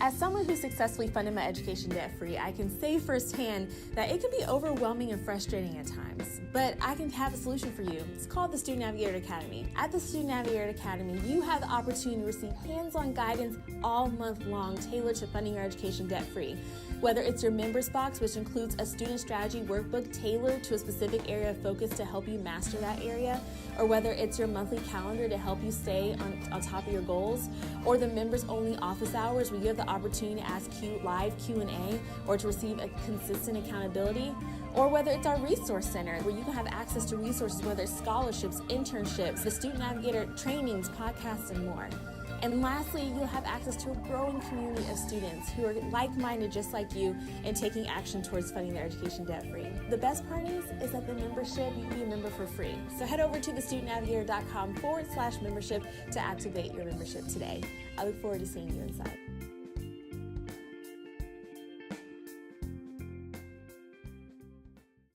As someone who successfully funded my education debt-free, I can say firsthand that it can be overwhelming and frustrating at times, but I can have a solution for you. It's called the Student Navigator Academy. At the Student Navigator Academy, you have the opportunity to receive hands-on guidance all month long tailored to funding your education debt-free. Whether it's your members box, which includes a student strategy workbook tailored to a specific area of focus to help you master that area, or whether it's your monthly calendar to help you stay on top of your goals, or the members-only office hours where you have the opportunity to ask live Q&A or to receive a consistent accountability, or whether it's our resource center where you can have access to resources, whether it's scholarships, internships, the Student Navigator trainings, podcasts, and more. And lastly, you'll have access to a growing community of students who are like-minded just like you and taking action towards funding their education debt-free. The best part is that the membership, you can be a member for free. So head over to thestudentnavigator.com/membership to activate your membership today. I look forward to seeing you inside.